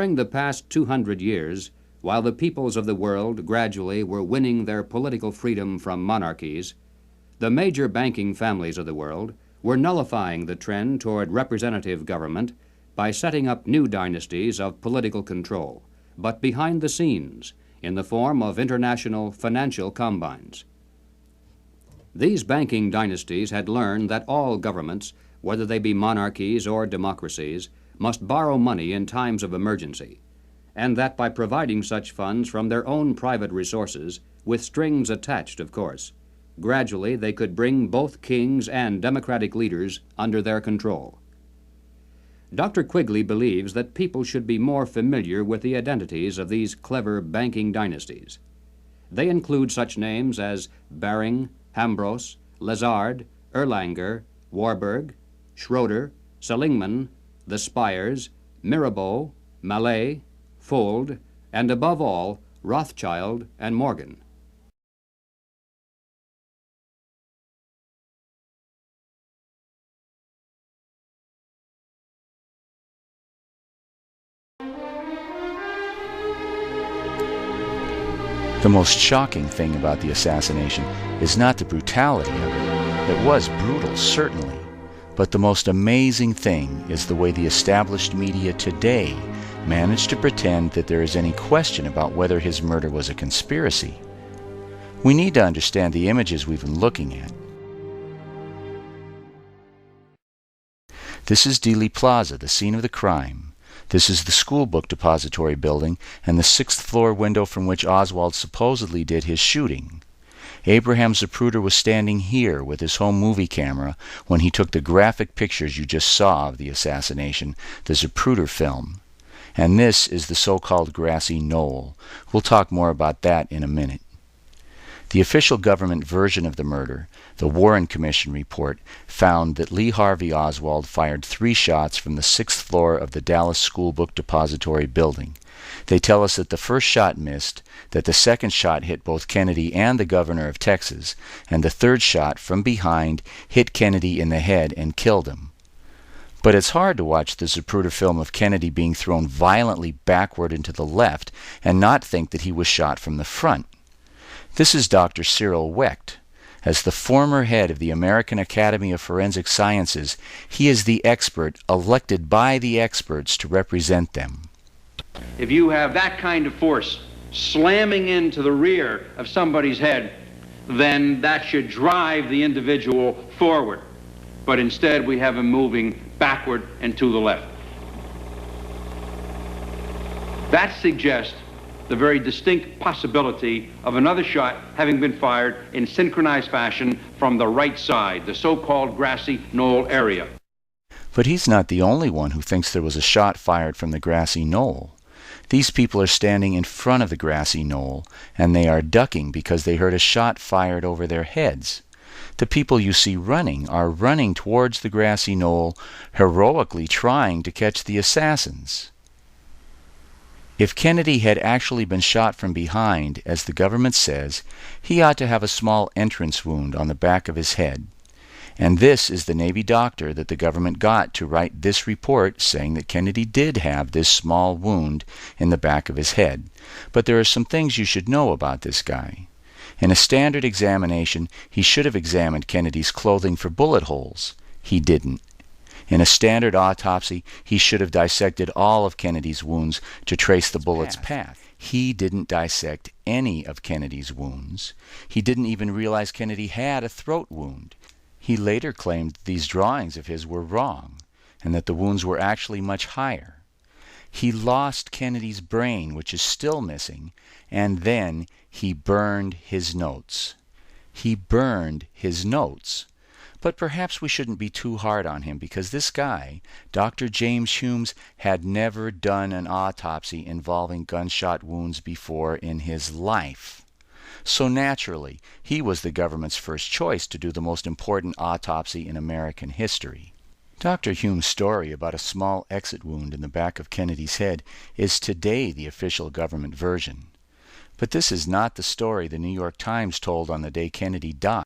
During the past 200 years, while the peoples of the world gradually were winning their political freedom from monarchies, the major banking families of the world were nullifying the trend toward representative government by setting up new dynasties of political control, but behind the scenes, in the form of international financial combines. These banking dynasties had learned that all governments, whether they be monarchies or democracies, must borrow money in times of emergency, and that by providing such funds from their own private resources, with strings attached, of course, gradually they could bring both kings and democratic leaders under their control. Dr. Quigley believes that people should be more familiar with the identities of these clever banking dynasties. They include such names as Baring, Hambros, Lazard, Erlanger, Warburg, Schroeder, Seligman, the Spires, Mirabeau, Mallet, Fold, and above all, Rothschild and Morgan. The most shocking thing about the assassination is not the brutality of it. It was brutal, certainly. But the most amazing thing is the way the established media today managed to pretend that there is any question about whether his murder was a conspiracy. We need to understand the images we've been looking at. This is Dealey Plaza, the scene of the crime. This is the school book depository building and the 6th floor window from which Oswald supposedly did his shooting. Abraham Zapruder was standing here with his home movie camera when he took the graphic pictures you just saw of the assassination, the Zapruder film. And this is the so-called grassy knoll. We'll talk more about that in a minute. The official government version of the murder, the Warren Commission report, found that Lee Harvey Oswald fired 3 shots from the 6th floor of the Dallas School Book Depository building. They tell us that the first shot missed, that the second shot hit both Kennedy and the governor of Texas, and the third shot from behind hit Kennedy in the head and killed him. But it's hard to watch the Zapruder film of Kennedy being thrown violently backward and to the left and not think that he was shot from the front. This is Dr. Cyril Wecht. As the former head of the American Academy of Forensic Sciences, he is the expert elected by the experts to represent them. If you have that kind of force slamming into the rear of somebody's head, then that should drive the individual forward. But instead we have him moving backward and to the left. That suggests the very distinct possibility of another shot having been fired in synchronized fashion from the right side, the so-called grassy knoll area. But he's not the only one who thinks there was a shot fired from the grassy knoll. These people are standing in front of the grassy knoll, and they are ducking because they heard a shot fired over their heads. The people you see running are running towards the grassy knoll, heroically trying to catch the assassins. If Kennedy had actually been shot from behind, as the government says, he ought to have a small entrance wound on the back of his head. And this is the Navy doctor that the government got to write this report saying that Kennedy did have this small wound in the back of his head. But there are some things you should know about this guy. In a standard examination, he should have examined Kennedy's clothing for bullet holes. He didn't. In a standard autopsy, he should have dissected all of Kennedy's wounds to trace the bullet's path. He didn't dissect any of Kennedy's wounds. He didn't even realize Kennedy had a throat wound. He later claimed that these drawings of his were wrong, and that the wounds were actually much higher. He lost Kennedy's brain, which is still missing, and then he burned his notes. He burned his notes. But perhaps we shouldn't be too hard on him, because this guy, Dr. James Humes, had never done an autopsy involving gunshot wounds before in his life. So naturally, he was the government's first choice to do the most important autopsy in American history. Dr. Hume's story about a small exit wound in the back of Kennedy's head is today the official government version. But this is not the story the New York Times told on the day Kennedy died.